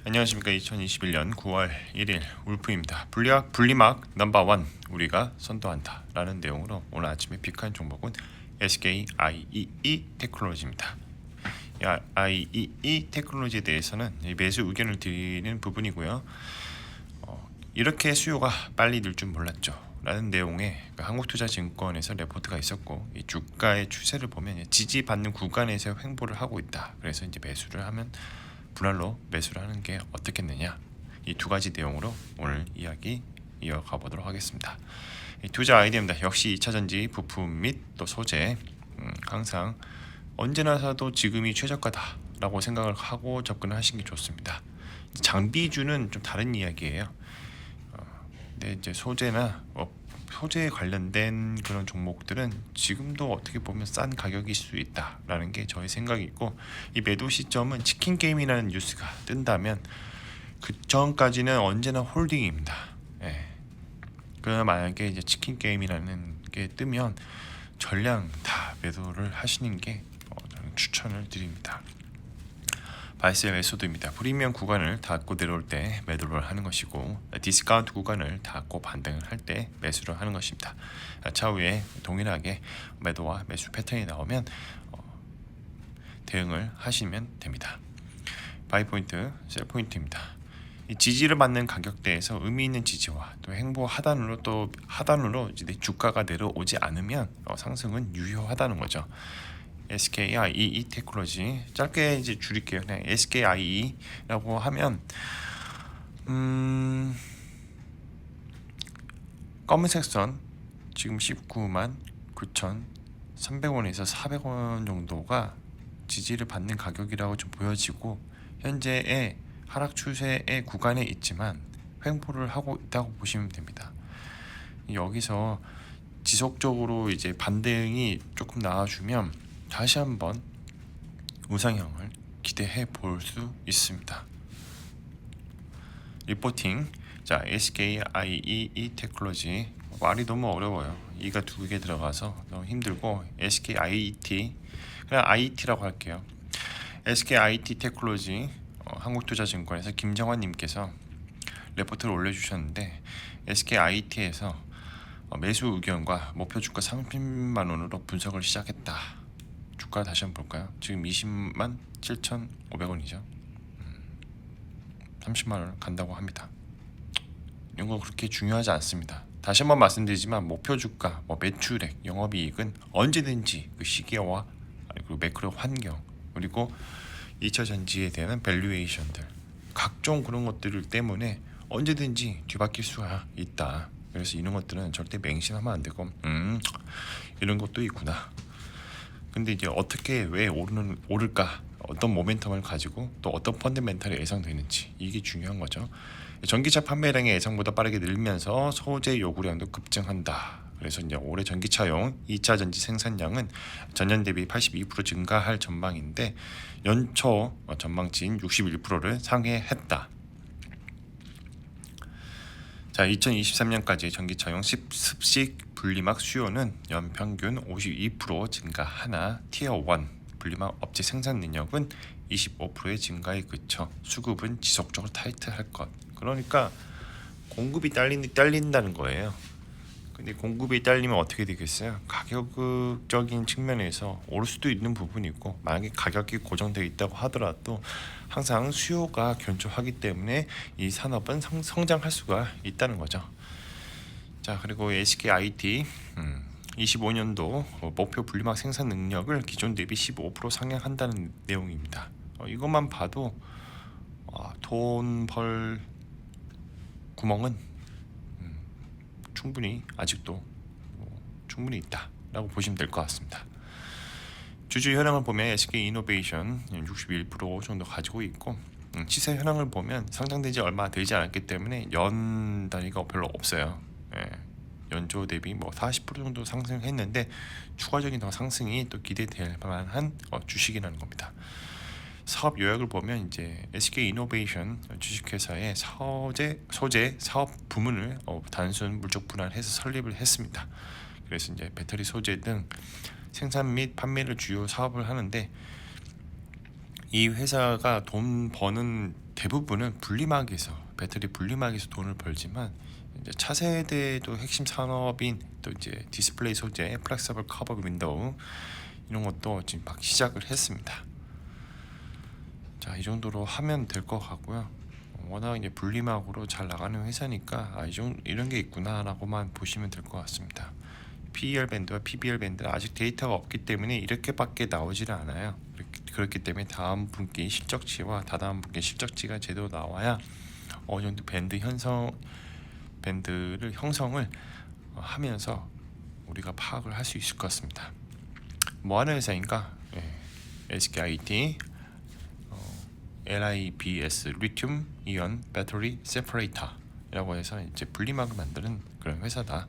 안녕하십니까. 2021년 9월 1일 울프입니다. 분리막 넘버 1 우리가 선도한다 라는 내용으로 오늘 아침에 픽한 종목은 SK IEE 테크놀로지입니다. IEE 테크놀로지에 대해서는 매수 의견을 드리는 부분이고요. 이렇게 수요가 빨리 늘 줄 몰랐죠 라는 내용의 한국투자증권에서 레포트가 있었고, 이 주가의 추세를 보면 지지받는 구간에서 횡보를 하고 있다. 그래서 이제 매수를 하면 분할로 매수를 하는 게 어떻겠느냐, 이 두 가지 내용으로 오늘 이야기 이어가 보도록 하겠습니다. 이 투자 아이디어입니다. 역시 2차전지 부품 및 또 소재, 항상 언제나 사도 지금이 최저가다 라고 생각을 하고 접근을 하시는 게 좋습니다. 장비주는 좀 다른 이야기예요. 근데 이제 소재나 소재에 관련된 그런 종목들은 지금도 어떻게 보면 싼 가격일 수 있다라는 게 저의 생각이고, 이 매도 시점은 치킨 게임이라는 뉴스가 뜬다면 그 전까지는 언제나 홀딩입니다. 그러나 만약에 이제 치킨 게임이라는 게 뜨면 전량 다 매도를 하시는 게 저는 추천을 드립니다. 바이셀 메소드입니다. 프리미엄 구간을 닫고 내려올 때 매도를 하는 것이고, 디스카운트 구간을 닫고 반등을 할 때 매수를 하는 것입니다. 차후에 동일하게 매도와 매수 패턴이 나오면 대응을 하시면 됩니다. 바이 포인트, 셀 포인트입니다. 이 지지를 받는 가격대에서 의미 있는 지지와 또 횡보 하단으로 이제 주가가 내려오지 않으면 상승은 유효하다는 거죠. SK IEE 테크놀로지, 짧게 이제 줄일게요. 그냥 SK IE라고 하면 검은색 선 지금 19만 9,300원에서 400원 정도가 지지를 받는 가격이라고 좀 보여지고, 현재의 하락 추세의 구간에 있지만 횡보를 하고 있다고 보시면 됩니다. 여기서 지속적으로 이제 반등이 조금 나와주면 다시 한번 우상향을 기대해 볼 수 있습니다. 리포팅. 자, SK IEE 테크놀로지, 말이 너무 어려워요. 이가 두 개 들어가서 너무 힘들고, SK IET, 그냥 IET라고 할게요. SK IET 테크놀로지, 한국투자증권에서 김정환 님께서 레포트를 올려주셨는데, SK IET에서 매수 의견과 목표 주가 30만 원으로 분석을 시작했다. 주가 다시 한번 볼까요? 지금 20만 7,500원이죠. 30만 원을 간다고 합니다. 이런 거 그렇게 중요하지 않습니다. 다시 한번 말씀드리지만 목표 주가, 매출액, 영업이익은 언제든지 그 시기와 그리고 매크로 환경, 그리고 2차 전지에 대한 밸류에이션들, 각종 그런 것들 때문에 언제든지 뒤바뀔 수가 있다. 그래서 이런 것들은 절대 맹신하면 안 되고, 이런 것도 있구나. 근데 이제 어떻게 왜 오를까, 어떤 모멘텀을 가지고 또 어떤 펀더멘탈이 예상되는지, 이게 중요한 거죠. 전기차 판매량이 예상보다 빠르게 늘면서 소재 요구량도 급증한다. 그래서 이제 올해 전기차용 2차 전지 생산량은 전년 대비 82% 증가할 전망인데, 연초 전망치인 61%를 상회했다. 자, 2023년까지 전기차용 습식 분리막 수요는 연평균 52% 증가하나 티어 1 분리막 업체 생산 능력은 25%의 증가에 그쳐 수급은 지속적으로 타이트할 것. 그러니까 공급이 딸린다는 거예요. 근데 공급이 딸리면 어떻게 되겠어요? 가격적인 측면에서 오를 수도 있는 부분이 있고, 만약에 가격이 고정되어 있다고 하더라도 항상 수요가 견조하기 때문에 이 산업은 성장할 수가 있다는 거죠. 자, 그리고 SK IT 25년도 목표 분리막 생산 능력을 기존 대비 15% 상향한다는 내용입니다. 이것만 봐도 돈 벌 구멍은 충분히 아직도 충분히 있다라고 보시면 될 것 같습니다. 주주 현황을 보면 SK 이노베이션 61% 정도 가지고 있고, 시세 현황을 보면 상장된 지 얼마 되지 않았기 때문에 연 단위가 별로 없어요. 연초 대비 40% 정도 상승했는데 추가적인 더 상승이 또 기대될 만한 주식이라는 겁니다. 사업 요약을 보면 이제 SK 이노베이션 주식회사의 소재 사업 부문을 단순 물적 분할해서 설립을 했습니다. 그래서 이제 배터리 소재 등 생산 및 판매를 주요 사업을 하는데, 이 회사가 돈 버는 대부분은 분리막에서 배터리 분리막에서 돈을 벌지만 이제 차세대도 핵심 산업인 또 이제 디스플레이 소재, 플렉서블 커버 윈도우 이런 것도 지금 막 시작을 했습니다. 자, 이 정도로 하면 될 것 같고요. 워낙 이제 분리막으로 잘 나가는 회사니까 이런 게 있구나라고만 보시면 될 것 같습니다. PER 밴드와 PBR 밴드는 아직 데이터가 없기 때문에 이렇게밖에 나오지를 않아요. 그렇기 때문에 다음 분기 실적치와 다다음 분기 실적치가 제대로 나와야 어느 정도 밴드를 형성을 하면서 우리가 파악을 할 수 있을 것 같습니다. 뭐 하는 회사인가? SKIT, LIBS 리튬 이온 배터리 세퍼레이터라고 해서 이제 분리막을 만드는 그런 회사다.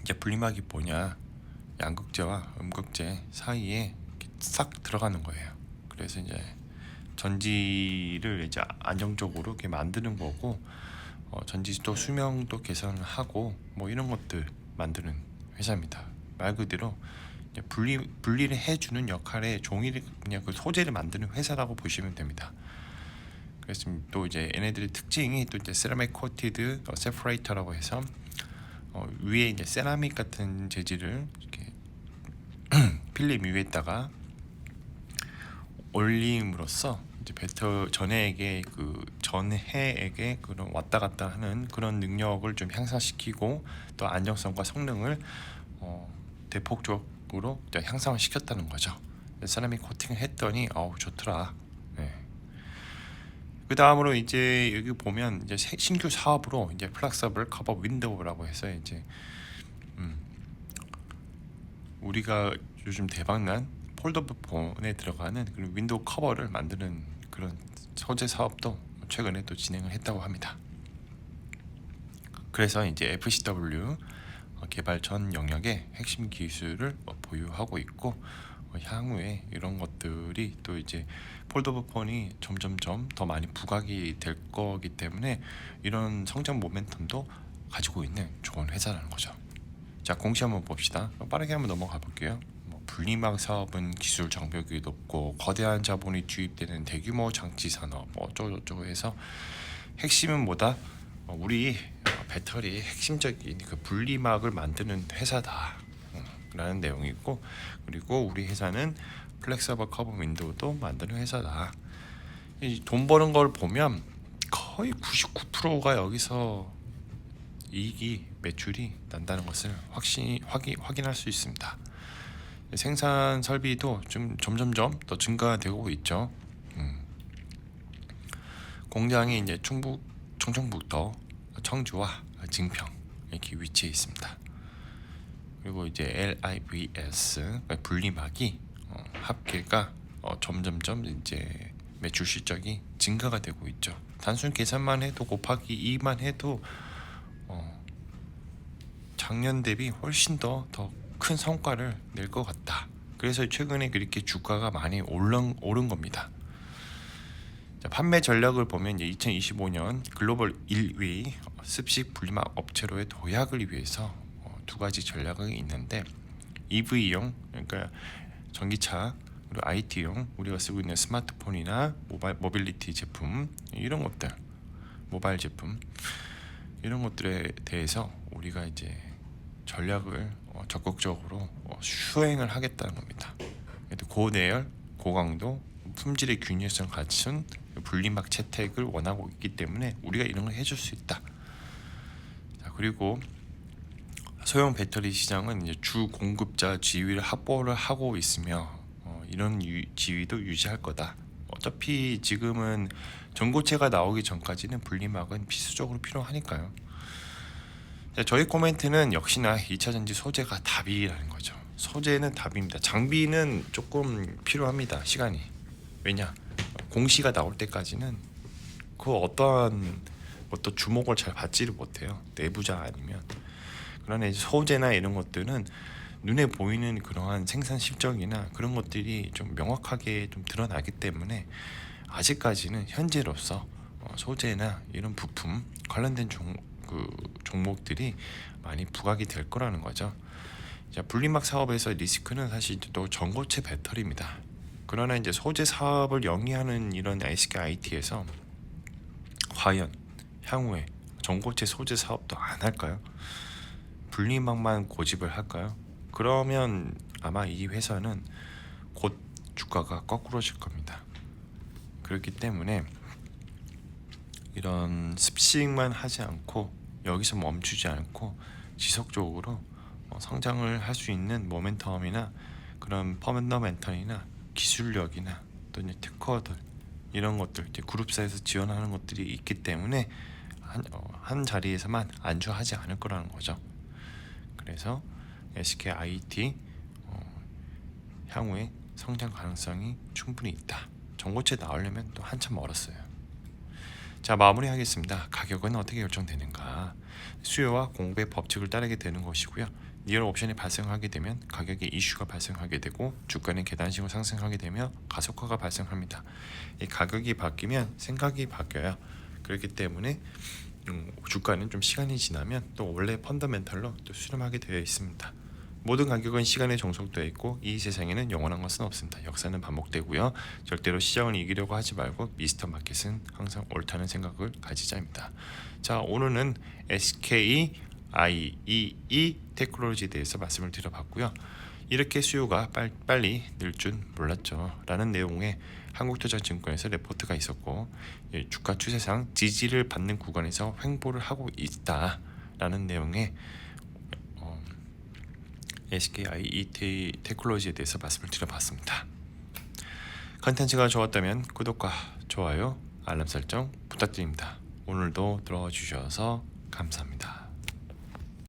이제 분리막이 뭐냐? 양극재와 음극재 사이에 싹 들어가는 거예요. 그래서 이제 전지를 이제 안정적으로 이렇게 만드는 거고, 전지도 수명도 개선을 하고 뭐 이런 것들 만드는 회사입니다. 말 그대로 이제 분리를 해주는 역할의 종이를 그냥 그 소재를 만드는 회사라고 보시면 됩니다. 그래서 또 이제 얘네들의 특징이 또 이제 세라믹 코티드 세퍼레이터라고 해서 위에 이제 세라믹 같은 재질을 이렇게 필름 위에다가 올림으로써 이제 전해에게 그런 왔다 갔다 하는 그런 능력을 좀 향상시키고 또 안정성과 성능을 대폭적으로 향상을 시켰다는 거죠. 세라믹 코팅을 했더니 좋더라. 네. 그 다음으로 이제 여기 보면 이제 신규 사업으로 이제 플렉서블 커버 윈도우라고 해서 이제 우리가 요즘 대박난 폴더블 폰에 들어가는 그런 윈도우 커버를 만드는 그런 소재 사업도 최근에 또 진행을 했다고 합니다. 그래서 이제 FCW 개발 전 영역의 핵심 기술을 보유하고 있고 향후에 이런 것들이 또 이제 폴더블 폰이 점점점 더 많이 부각이 될 거기 때문에 이런 성장 모멘텀도 가지고 있는 좋은 회사라는 거죠. 자, 공시 한번 봅시다. 빠르게 한번 넘어가 볼게요. 분리막 사업은 기술 장벽이 높고 거대한 자본이 투입되는 대규모 장치 산업 어쩌고저쩌고 해서 핵심은 뭐다? 우리 배터리 핵심적인 그 분리막을 만드는 회사다 라는 내용이고, 그리고 우리 회사는 플렉서블 커버 윈도우도 만드는 회사다. 돈 버는 걸 보면 거의 99%가 여기서 이익이 매출이 난다는 것을 확인할 수 있습니다. 생산 설비도 좀 점점점 더 증가되고 있죠. 공장이 이제 충청북도 청주와 증평 이렇게 위치해 있습니다. 그리고 이제 LIVS 분리막이 합계가 점점점 이제 매출 실적이 증가가 되고 있죠. 단순 계산만 해도 곱하기 2만 해도 작년 대비 훨씬 더 큰 성과를 낼 것 같다. 그래서 최근에 그렇게 주가가 많이 오른 겁니다. 자, 판매 전략을 보면 이제 2025년 글로벌 1위 습식 분리막 업체로의 도약을 위해서 두 가지 전략이 있는데 EV용 그러니까 전기차 그리고 IT용 우리가 쓰고 있는 스마트폰이나 모빌리티 제품 이런 것들 모바일 제품 이런 것들에 대해서 우리가 이제 전략을 적극적으로 수행을 하겠다는 겁니다. 고내열, 고강도, 품질의 균일성 갖춘 분리막 채택을 원하고 있기 때문에 우리가 이런 걸 해줄 수 있다. 자, 그리고 소형 배터리 시장은 이제 주 공급자 지위를 확보를 하고 있으며 이런 지위도 유지할 거다. 어차피 지금은 전고체가 나오기 전까지는 분리막은 필수적으로 필요하니까요. 자, 저희 코멘트는 역시나 2차전지 소재가 답이라는 거죠. 소재는 답입니다. 장비는 조금 필요합니다. 시간이. 왜냐? 공시가 나올 때까지는 그 어떠한 주목을 잘 받지를 못해요. 내부자 아니면. 그러나 이제 소재나 이런 것들은 눈에 보이는 그러한 생산 실적이나 그런 것들이 좀 명확하게 좀 드러나기 때문에 아직까지는 현재로서 소재나 이런 부품 관련된 종목들이 많이 부각이 될 거라는 거죠. 자, 분리막 사업에서 리스크는 사실 또 전고체 배터리입니다. 그러나 이제 소재 사업을 영위하는 이런 SKIT에서 과연 향후에 전고체 소재 사업도 안 할까요? 분리막만 고집을 할까요? 그러면 아마 이 회사는 곧 주가가 거꾸로질 겁니다. 그렇기 때문에 이런 습식만 하지 않고 여기서 멈추지 않고 지속적으로 성장을 할 수 있는 모멘텀이나 그런 퍼먼더멘털이나 기술력이나 또 이제 특허들 이런 것들 이제 그룹사에서 지원하는 것들이 있기 때문에 한 자리에서만 안주하지 않을 거라는 거죠. 그래서 SKIT 향후에 성장 가능성이 충분히 있다. 전고체 나오려면 또 한참 멀었어요. 자, 마무리하겠습니다. 가격은 어떻게 결정되는가? 수요와 공급의 법칙을 따르게 되는 것이고요. 리얼 옵션이 발생하게 되면 가격에 이슈가 발생하게 되고 주가는 계단식으로 상승하게 되며 가속화가 발생합니다. 이 가격이 바뀌면 생각이 바뀌어요. 그렇기 때문에 주가는 좀 시간이 지나면 또 원래 펀더멘탈로 또 수렴하게 되어 있습니다. 모든 가격은 시간에 종속되어 있고 이 세상에는 영원한 것은 없습니다. 역사는 반복되고요. 절대로 시장을 이기려고 하지 말고 미스터 마켓은 항상 옳다는 생각을 가지자입니다. 자, 오늘은 SKIEE 테크놀로지에 대해서 말씀을 드려봤고요. 이렇게 수요가 빨리 늘 줄 몰랐죠 라는 내용의 한국투자증권에서 레포트가 있었고 주가 추세상 지지를 받는 구간에서 횡보를 하고 있다 라는 내용의 SKIET 테크놀로지에 대해서 말씀을 드려봤습니다. 컨텐츠가 좋았다면 구독과 좋아요, 알람 설정 부탁드립니다. 오늘도 들어와 주셔서 감사합니다.